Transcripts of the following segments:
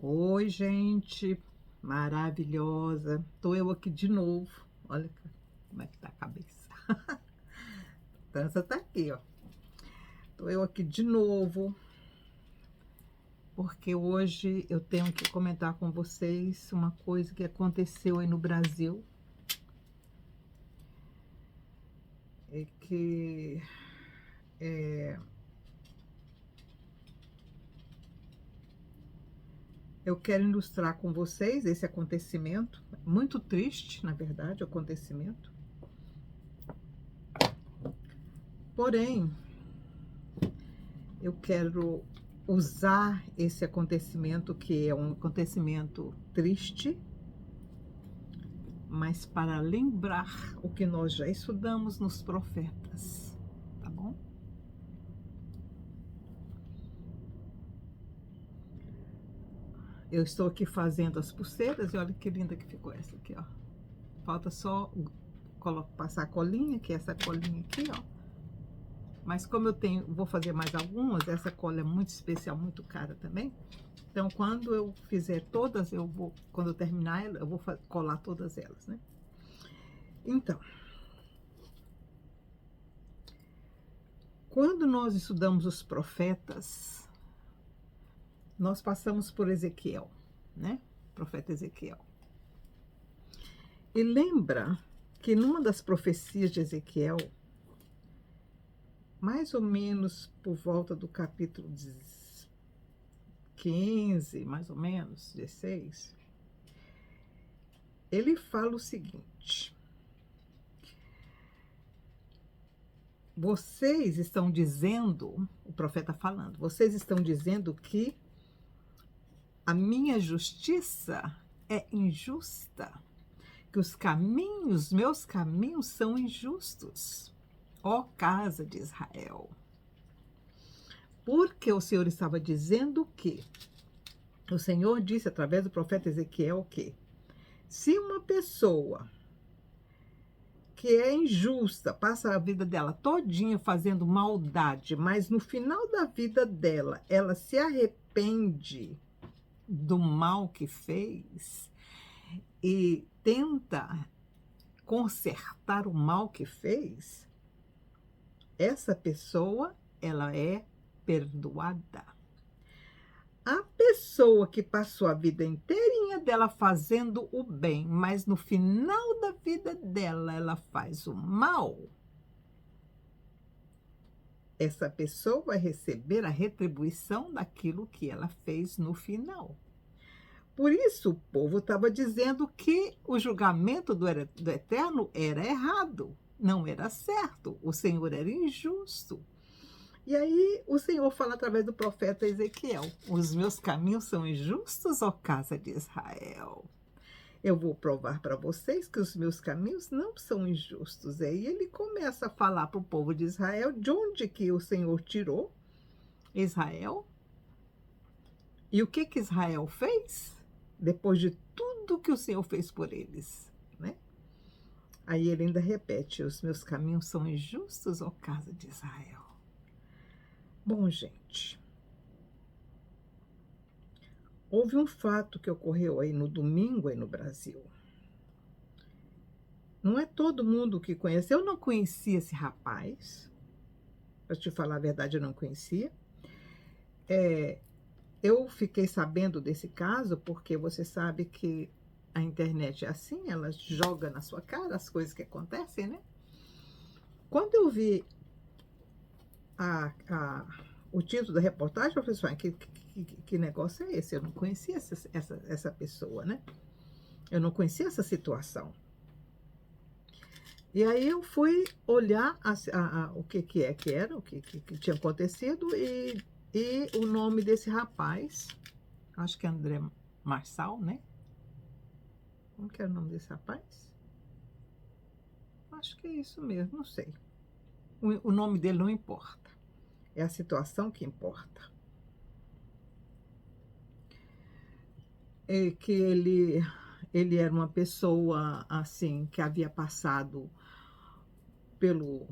Oi, gente maravilhosa. Tô eu aqui de novo. Olha como é que tá a cabeça. Dança tá aqui, ó. Tô eu aqui de novo, porque hoje eu tenho que comentar com vocês uma coisa que aconteceu aí no Brasil. É que eu quero ilustrar com vocês esse acontecimento. Muito triste, na verdade, o acontecimento. Porém, eu quero usar esse acontecimento, que é um acontecimento triste, mas para lembrar o que nós já estudamos nos profetas, tá bom? Eu estou aqui fazendo as pulseiras e olha que linda que ficou essa aqui, ó. Falta só passar a colinha, que é essa colinha aqui, ó. Mas como vou fazer mais algumas, essa cola é muito especial, muito cara também. Então, quando eu fizer todas, quando eu terminar, eu vou colar todas elas, né? Então, quando nós estudamos os profetas, nós passamos por Ezequiel, né? Profeta Ezequiel. E lembra que numa das profecias de Ezequiel, mais ou menos por volta do capítulo 15, mais ou menos, 16, ele fala o seguinte: vocês estão dizendo, o profeta falando, vocês estão dizendo que a minha justiça é injusta, que meus caminhos são injustos, ó casa de Israel. Porque o Senhor estava dizendo que o Senhor disse através do profeta Ezequiel que se uma pessoa que é injusta passa a vida dela todinha fazendo maldade, mas no final da vida dela ela se arrepende do mal que fez e tenta consertar o mal que fez, essa pessoa ela é perdoada. A pessoa que passou a vida inteirinha dela fazendo o bem, mas no final da vida dela ela faz o mal, essa pessoa vai receber a retribuição daquilo que ela fez no final. Por isso o povo estava dizendo que o julgamento do Eterno era errado, não era certo, o Senhor era injusto. E aí o Senhor fala através do profeta Ezequiel: os meus caminhos são injustos, ó casa de Israel. Eu vou provar para vocês que os meus caminhos não são injustos. Aí ele começa a falar para o povo de Israel de onde que o Senhor tirou Israel. E o que Israel fez depois de tudo que o Senhor fez por eles, né? Aí ele ainda repete: os meus caminhos são injustos, ó casa de Israel. Bom, gente, houve um fato que ocorreu aí no domingo aí no Brasil. Não é todo mundo que conhece. Eu não conhecia esse rapaz. Para te falar a verdade, eu não conhecia. Eu fiquei sabendo desse caso porque você sabe que a internet é assim, ela joga na sua cara as coisas que acontecem, né? Quando eu vi o título da reportagem, eu falei assim: que negócio é esse? Eu não conhecia essa pessoa, né? Eu não conhecia essa situação. E aí eu fui olhar o que era, o que tinha acontecido e o nome desse rapaz, acho que é André Marçal, né? Como que era o nome desse rapaz? Acho que é isso mesmo, não sei. O nome dele não importa, é a situação que importa. É que ele era uma pessoa, assim, que havia passado pelo...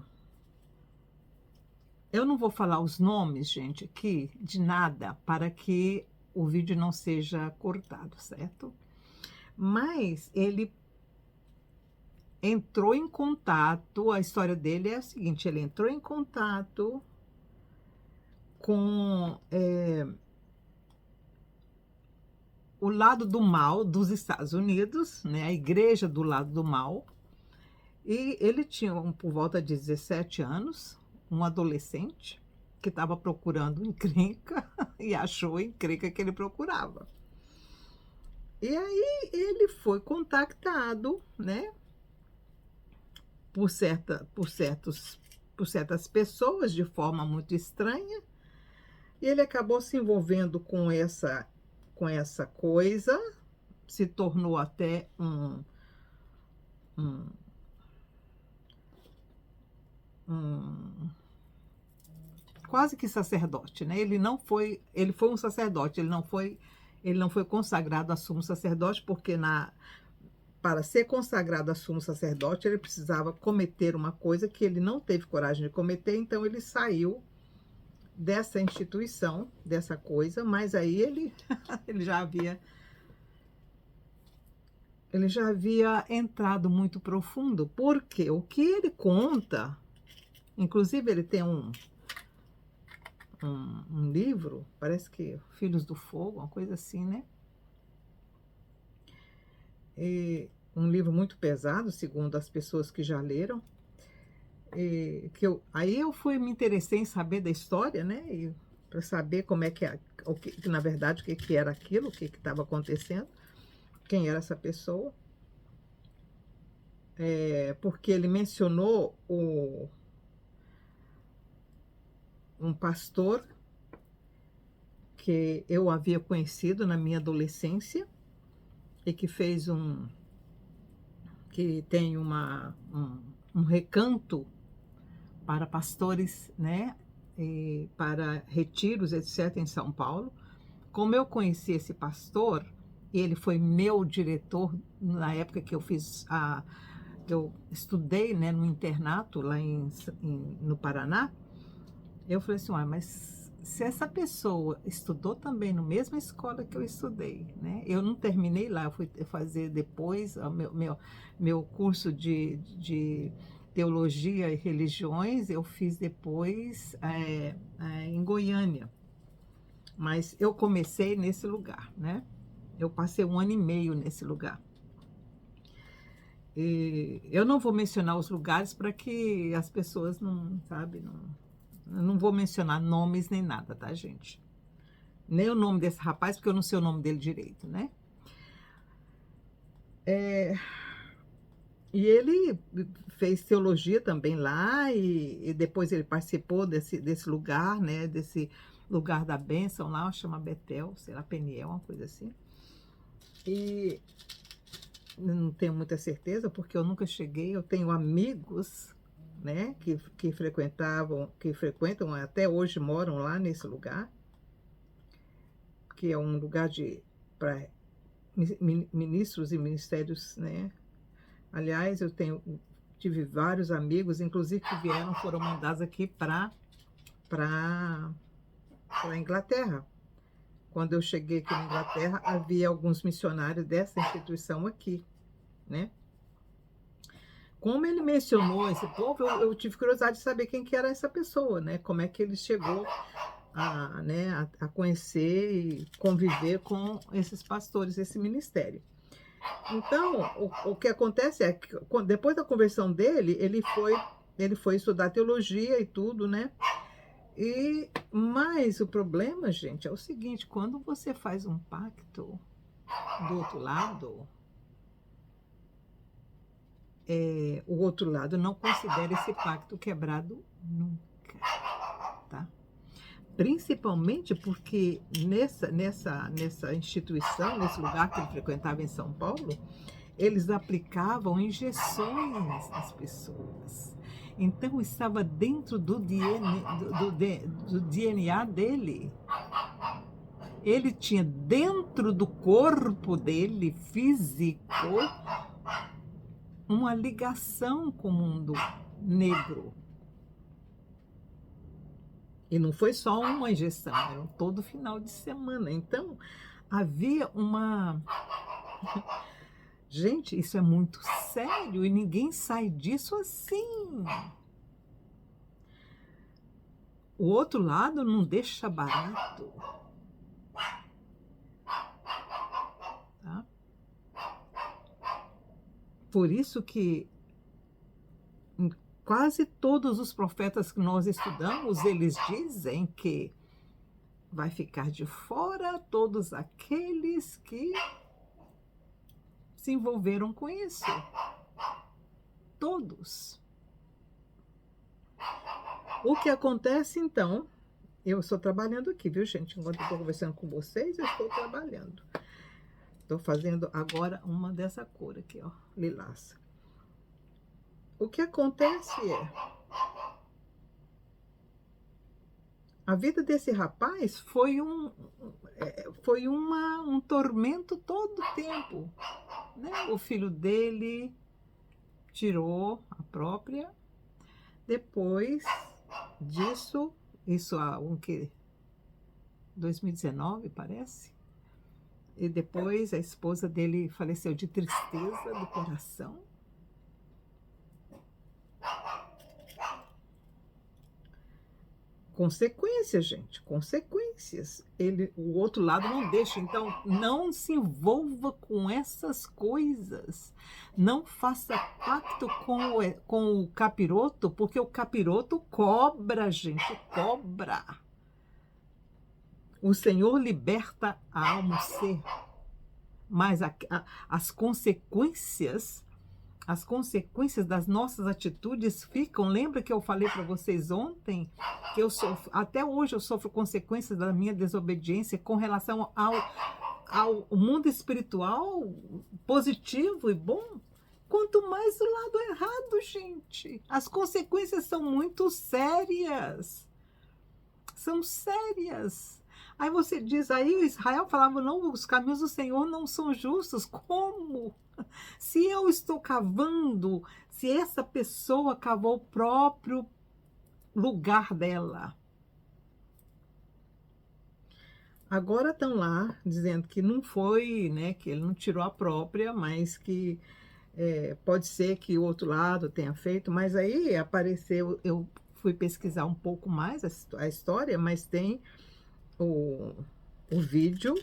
Eu não vou falar os nomes, gente, aqui, de nada, para que o vídeo não seja cortado, certo? Mas ele entrou em contato, a história dele é a seguinte, ele entrou em contato com o lado do mal dos Estados Unidos, né, a igreja do lado do mal, e ele tinha por volta de 17 anos, um adolescente que estava procurando encrenca e achou a encrenca que ele procurava. E aí ele foi contactado, né, por certas pessoas de forma muito estranha, e ele acabou se envolvendo com essa coisa, se tornou até um, um quase que sacerdote, né? Ele foi um sacerdote, ele não foi consagrado a sumo sacerdote, porque para ser consagrado a sumo sacerdote, ele precisava cometer uma coisa que ele não teve coragem de cometer, então ele saiu dessa instituição, dessa coisa, mas aí ele, ele já havia entrado muito profundo, porque o que ele conta, inclusive ele tem um livro, parece que Filhos do Fogo, uma coisa assim, né? Um livro muito pesado, segundo as pessoas que já leram. Aí eu me interessei em saber da história, né? Para saber como é que, na verdade, o que era aquilo, o que estava acontecendo, quem era essa pessoa. Porque ele mencionou um pastor que eu havia conhecido na minha adolescência e que que tem um recanto para pastores, né, e para retiros, etc., em São Paulo. Como eu conheci esse pastor, e ele foi meu diretor na época que eu estudei, né, no internato lá no Paraná, eu falei assim, mas se essa pessoa estudou também na mesma escola que eu estudei, né? Eu não terminei lá, eu fui fazer depois o meu curso de teologia e religiões, eu fiz depois em Goiânia. Mas eu comecei nesse lugar, né? Eu passei 1 ano e meio nesse lugar. E eu não vou mencionar os lugares para que as pessoas não, sabe, eu não vou mencionar nomes nem nada, tá, gente? Nem o nome desse rapaz, porque eu não sei o nome dele direito, né? E ele fez teologia também lá, e depois ele participou desse lugar, né? Desse lugar da bênção lá, chama Betel, sei lá, Peniel, uma coisa assim. E não tenho muita certeza, porque eu nunca cheguei, eu tenho amigos, né, que frequentam, até hoje moram lá nesse lugar, que é um lugar para ministros e ministérios, né? Aliás, tive vários amigos, inclusive que foram mandados aqui para a Inglaterra. Quando eu cheguei aqui na Inglaterra, havia alguns missionários dessa instituição aqui, né? Como ele mencionou esse povo, eu tive curiosidade de saber quem que era essa pessoa, né? Como é que ele chegou a conhecer e conviver com esses pastores, esse ministério. Então, o que acontece é que depois da conversão dele, ele foi estudar teologia e tudo, né? Mas o problema, gente, é o seguinte, quando você faz um pacto do outro lado, o outro lado não considera esse pacto quebrado nunca, tá? Principalmente porque nessa instituição, nesse lugar que ele frequentava em São Paulo, eles aplicavam injeções nas pessoas. Então, estava dentro do DNA dele. Ele tinha dentro do corpo dele, físico, uma ligação com o mundo negro. E não foi só uma injeção, era todo final de semana. Então, havia uma. Gente, isso é muito sério e ninguém sai disso assim. O outro lado não deixa barato, tá? Por isso que quase todos os profetas que nós estudamos, eles dizem que vai ficar de fora todos aqueles que se envolveram com isso. Todos. O que acontece então, eu estou trabalhando aqui, viu, gente? Enquanto eu estou conversando com vocês, eu estou trabalhando. Estou fazendo agora uma dessa cor aqui, ó, lilás. O que acontece é, a vida desse rapaz foi um tormento todo o tempo, né? O filho dele tirou a própria. Depois disso, isso há 2019, parece. E depois a esposa dele faleceu de tristeza do coração. Consequências, gente, consequências. O outro lado não deixa. Então, não se envolva com essas coisas. Não faça pacto com o capiroto, porque o capiroto cobra, gente, cobra. O Senhor liberta a alma, o ser, mas as consequências das nossas atitudes ficam. Lembra que eu falei para vocês ontem que até hoje eu sofro consequências da minha desobediência com relação ao mundo espiritual positivo e bom? Quanto mais o lado errado, gente. As consequências são muito sérias. São sérias. Aí você diz, aí o Israel falava, não, os caminhos do Senhor não são justos. Como? Se eu estou cavando, se essa pessoa cavou o próprio lugar dela. Agora estão lá dizendo que não foi, né, que ele não tirou a própria, mas que pode ser que o outro lado tenha feito. Mas aí apareceu, eu fui pesquisar um pouco mais a história, mas tem o vídeo,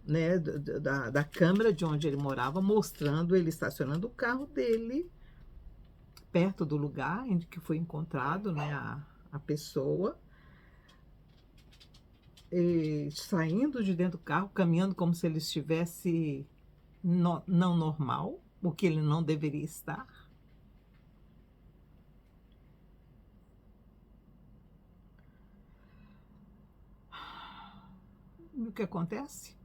né, da câmera de onde ele morava, mostrando ele estacionando o carro dele perto do lugar em que foi encontrado, né, a pessoa, e saindo de dentro do carro, caminhando como se ele estivesse não normal, o que ele não deveria estar. E o que acontece?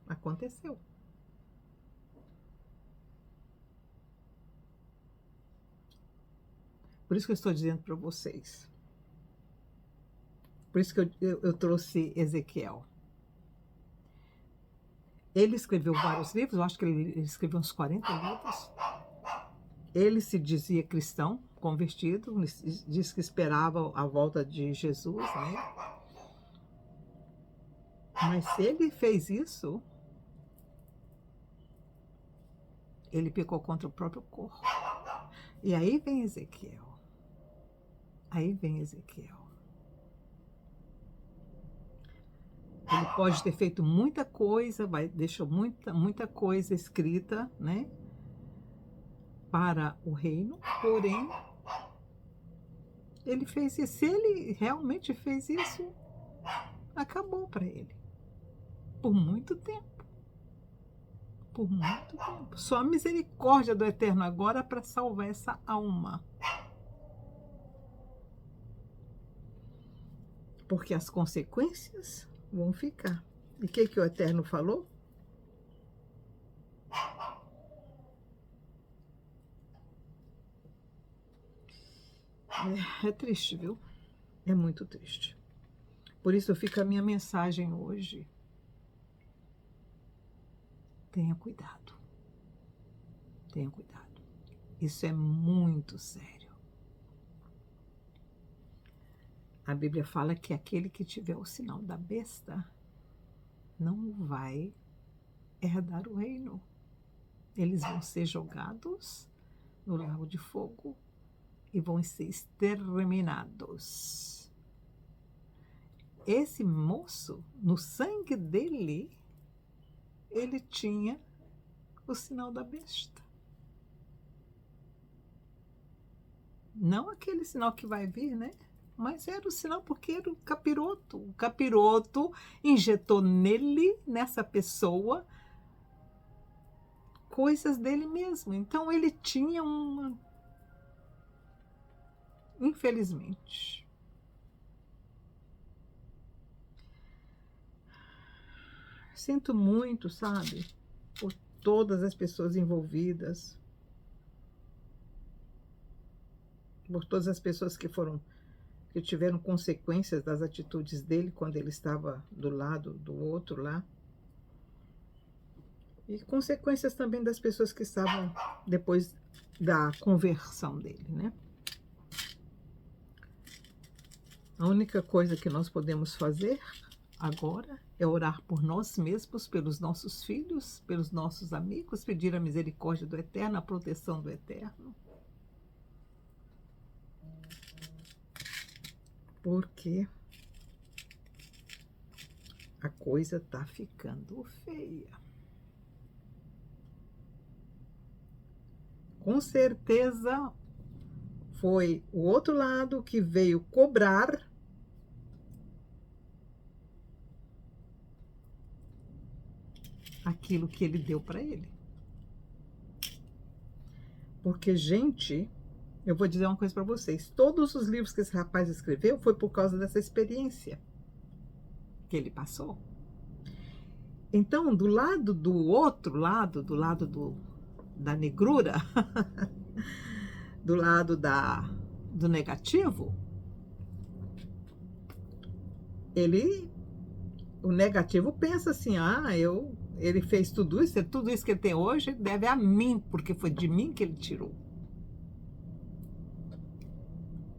Aconteceu. Por isso que eu estou dizendo para vocês. Por isso que eu trouxe Ezequiel. Ele escreveu vários livros, eu acho que ele escreveu uns 40 livros. Ele se dizia cristão, convertido, diz que esperava a volta de Jesus, né? Mas se ele fez isso, ele pecou contra o próprio corpo. E aí vem Ezequiel. Aí vem Ezequiel. Ele pode ter feito muita coisa, deixou muita coisa escrita, né, para o reino, porém, ele fez isso. Se ele realmente fez isso, acabou para ele. Por muito tempo. Por muito tempo. Só a misericórdia do Eterno agora para salvar essa alma. Porque as consequências vão ficar. E o que o Eterno falou? É triste, viu? É muito triste. Por isso fica a minha mensagem hoje. Tenha cuidado. Tenha cuidado. Isso é muito sério. A Bíblia fala que aquele que tiver o sinal da besta não vai herdar o reino. Eles vão ser jogados no lago de fogo e vão ser exterminados. Esse moço, no sangue dele, ele tinha o sinal da besta. Não aquele sinal que vai vir, né? Mas era o sinal porque era o capiroto. O capiroto injetou nele, nessa pessoa, coisas dele mesmo. Então ele tinha uma... Infelizmente. Sinto muito, sabe? Por todas as pessoas envolvidas. Por todas as pessoas que tiveram consequências das atitudes dele quando ele estava do lado do outro lá. E consequências também das pessoas que estavam depois da conversão dele, né? A única coisa que nós podemos fazer agora é orar por nós mesmos, pelos nossos filhos, pelos nossos amigos, pedir a misericórdia do Eterno, a proteção do Eterno. Porque a coisa está ficando feia. Com certeza foi o outro lado que veio cobrar aquilo que ele deu para ele. Porque, gente, eu vou dizer uma coisa para vocês. Todos os livros que esse rapaz escreveu foi por causa dessa experiência que ele passou. Então, do lado do outro lado, do lado da negrura, do lado do negativo, o negativo pensa assim, ele fez tudo isso que ele tem hoje, deve a mim, porque foi de mim que ele tirou.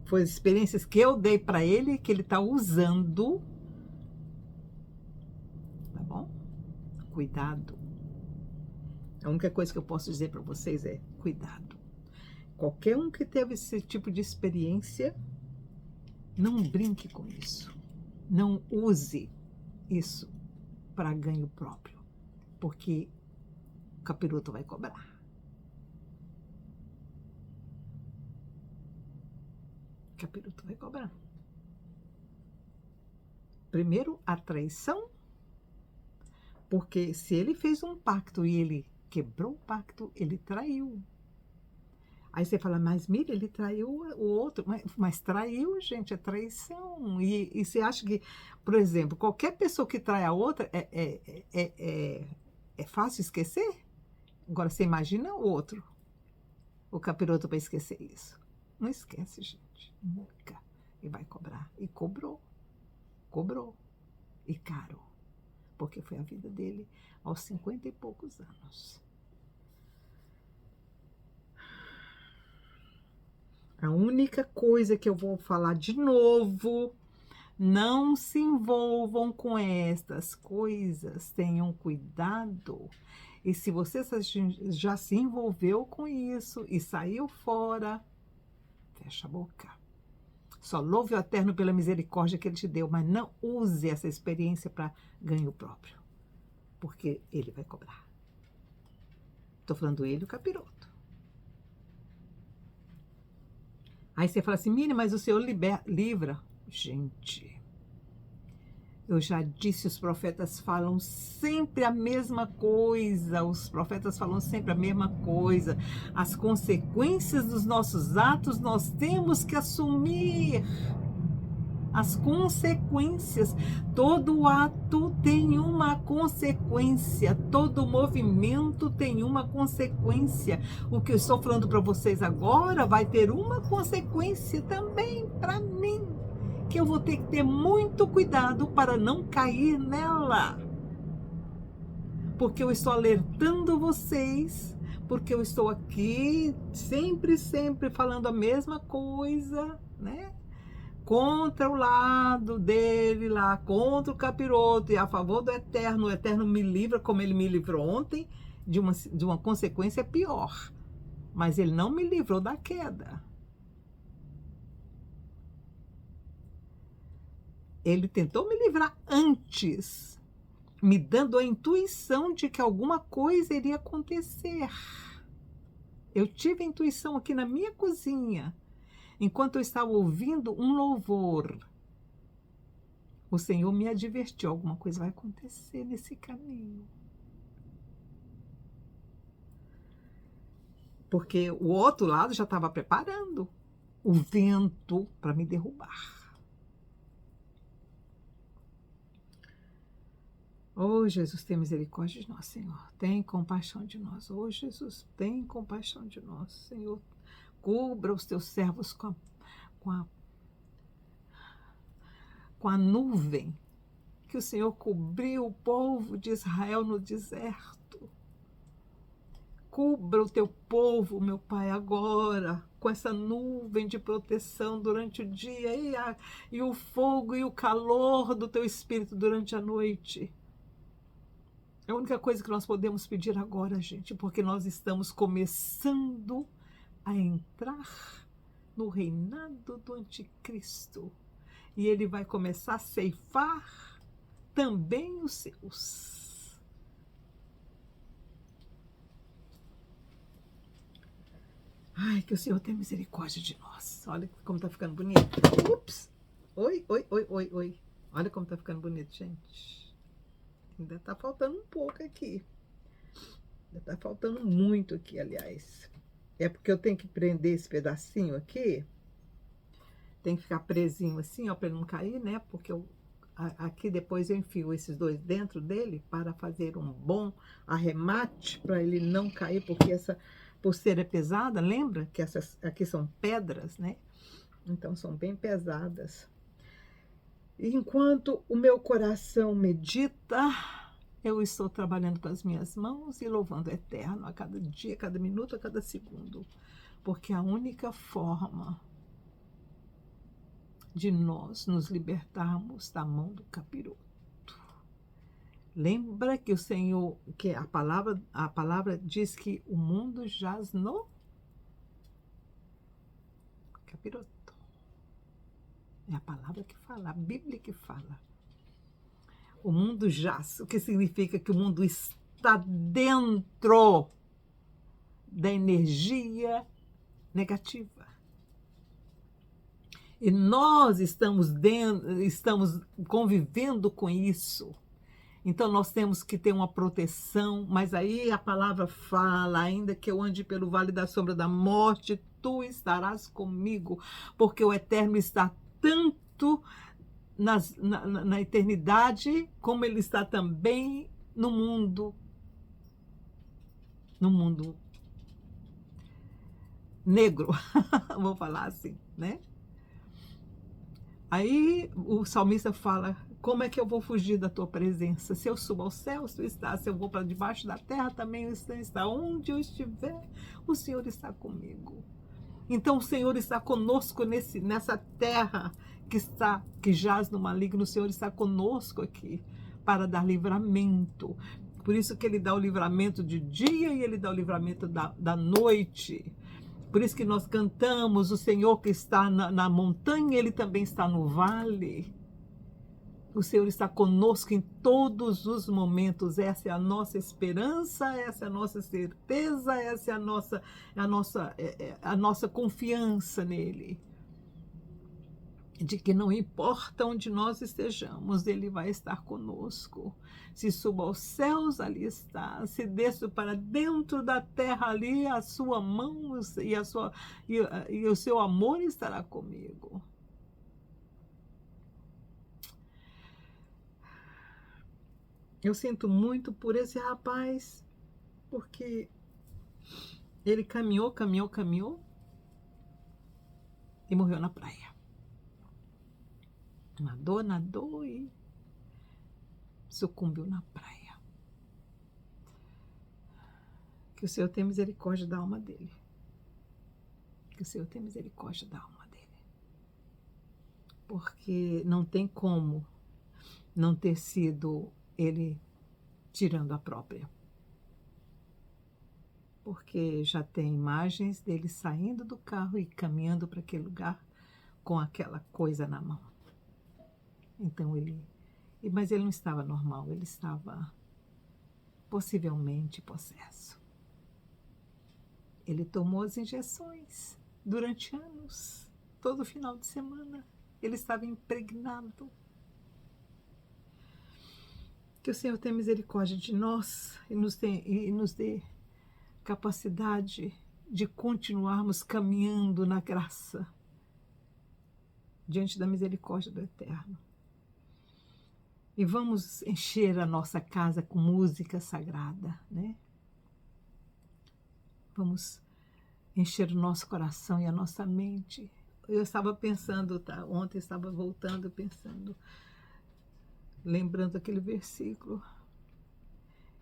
Foi as experiências que eu dei para ele, que ele está usando. Tá bom? Cuidado. A única coisa que eu posso dizer para vocês é cuidado. Qualquer um que teve esse tipo de experiência, não brinque com isso. Não use isso para ganho próprio, porque o capiroto vai cobrar. O capiroto vai cobrar. Primeiro, a traição, porque se ele fez um pacto e ele quebrou o pacto, ele traiu. Aí você fala, mas Miriam, ele traiu o outro. Mas traiu, gente, é traição. E você acha que, por exemplo, qualquer pessoa que trai a outra é fácil esquecer? Agora, você imagina o outro, o capiroto para esquecer isso. Não esquece, gente. Nunca. E vai cobrar. E cobrou. Cobrou. E caro. Porque foi a vida dele aos 50 e poucos anos. A única coisa que eu vou falar de novo, não se envolvam com estas coisas, tenham cuidado. E se você já se envolveu com isso e saiu fora, fecha a boca. Só louve o Eterno pela misericórdia que Ele te deu, mas não use essa experiência para ganho próprio, porque Ele vai cobrar. Estou falando ele, o capiroto. Aí você fala assim, Miriam, mas o Senhor livra. Gente, eu já disse, os profetas falam sempre a mesma coisa. Os profetas falam sempre a mesma coisa. As consequências dos nossos atos nós temos que assumir. As consequências. Todo ato tem uma consequência. Todo movimento tem uma consequência. O que eu estou falando para vocês agora vai ter uma consequência também para mim. Que eu vou ter que ter muito cuidado para não cair nela. Porque eu estou alertando vocês. Porque eu estou aqui sempre falando a mesma coisa, né? contra o lado dele lá, contra o capiroto e a favor do Eterno. O Eterno me livra, como ele me livrou ontem, de uma consequência pior. Mas ele não me livrou da queda. Ele tentou me livrar antes, me dando a intuição de que alguma coisa iria acontecer. Eu tive a intuição aqui na minha cozinha, enquanto eu estava ouvindo um louvor. O Senhor me advertiu, alguma coisa vai acontecer nesse caminho. Porque o outro lado já estava preparando o vento para me derrubar. Oh, Jesus, tem misericórdia de nós, Senhor. Tem compaixão de nós. Oh, Jesus, tem compaixão de nós, Senhor. Cubra os teus servos com a nuvem que o Senhor cobriu o povo de Israel no deserto. Cubra o teu povo, meu Pai, agora, com essa nuvem de proteção durante o dia e o fogo e o calor do teu Espírito durante a noite. É a única coisa que nós podemos pedir agora, gente, porque nós estamos começando a entrar no reinado do anticristo. E ele vai começar a ceifar também os seus. Ai, que o Senhor tenha misericórdia de nós. Olha como tá ficando bonito. Ups! Oi, oi, oi, oi, oi. Olha como tá ficando bonito, gente. Ainda tá faltando um pouco aqui. Ainda tá faltando muito aqui, aliás. É porque eu tenho que prender esse pedacinho aqui. Tem que ficar presinho assim, ó, para ele não cair, né? Porque aqui depois eu enfio esses dois dentro dele para fazer um bom arremate, para ele não cair, porque essa pulseira é pesada, lembra? Que essas aqui são pedras, né? Então são bem pesadas. E enquanto o meu coração medita, eu estou trabalhando com as minhas mãos e louvando o Eterno a cada dia, a cada minuto, a cada segundo. Porque a única forma de nós nos libertarmos da mão do capiroto. Lembra que o Senhor, que a palavra diz que o mundo jaz no capiroto. É a palavra que fala, a Bíblia que fala. O mundo jaz, o que significa que o mundo está dentro da energia negativa. E nós estamos convivendo com isso. Então nós temos que ter uma proteção, mas aí a palavra fala, ainda que eu ande pelo vale da sombra da morte, tu estarás comigo, porque o Eterno está tanto na eternidade, como ele está também no mundo negro, vou falar assim, né? Aí o salmista fala, como é que eu vou fugir da tua presença? Se eu subo aos céus, tu estás. Se eu vou para debaixo da terra, também o Senhor está. Onde eu estiver, o Senhor está comigo. Então o Senhor está conosco nessa terra que jaz no maligno. O Senhor está conosco aqui para dar livramento. Por isso que ele dá o livramento de dia e ele dá o livramento da noite. Por isso que nós cantamos, o Senhor que está na montanha, ele também está no vale. O Senhor está conosco em todos os momentos. Essa é a nossa esperança, essa é a nossa certeza, essa é a nossa confiança nele. De que não importa onde nós estejamos, ele vai estar conosco. Se subo aos céus, ali está. Se desço para dentro da terra, ali a sua mão e o seu amor estará comigo. Eu sinto muito por esse rapaz, porque ele caminhou e morreu na praia. Nadou e sucumbiu na praia. Que o Senhor tenha misericórdia da alma dele. Que o Senhor tenha misericórdia da alma dele. porque não tem como não ter sido ele tirando a própria. Porque já tem imagens dele saindo do carro e caminhando para aquele lugar com aquela coisa na mão. Então mas ele não estava normal, ele estava possivelmente possesso. Ele tomou as injeções durante anos, todo final de semana. Ele estava impregnado. Que o Senhor tenha misericórdia de nós e nos dê capacidade de continuarmos caminhando na graça diante da misericórdia do Eterno. E vamos encher a nossa casa com música sagrada, né? Vamos encher o nosso coração e a nossa mente. Eu estava pensando, tá? Ontem eu estava voltando, pensando, lembrando aquele versículo,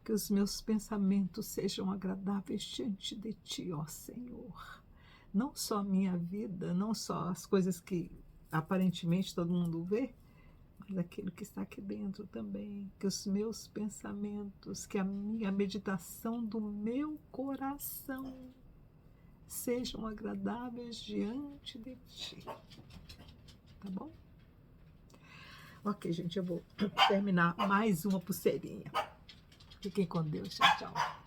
que os meus pensamentos sejam agradáveis diante de Ti, ó Senhor. Não só a minha vida, não só as coisas que aparentemente todo mundo vê, mas aquilo que está aqui dentro também. Que os meus pensamentos, que a meditação do meu coração sejam agradáveis diante de Ti. Tá bom? Ok, gente, eu vou terminar mais uma pulseirinha. Fiquem com Deus. Tchau, tchau.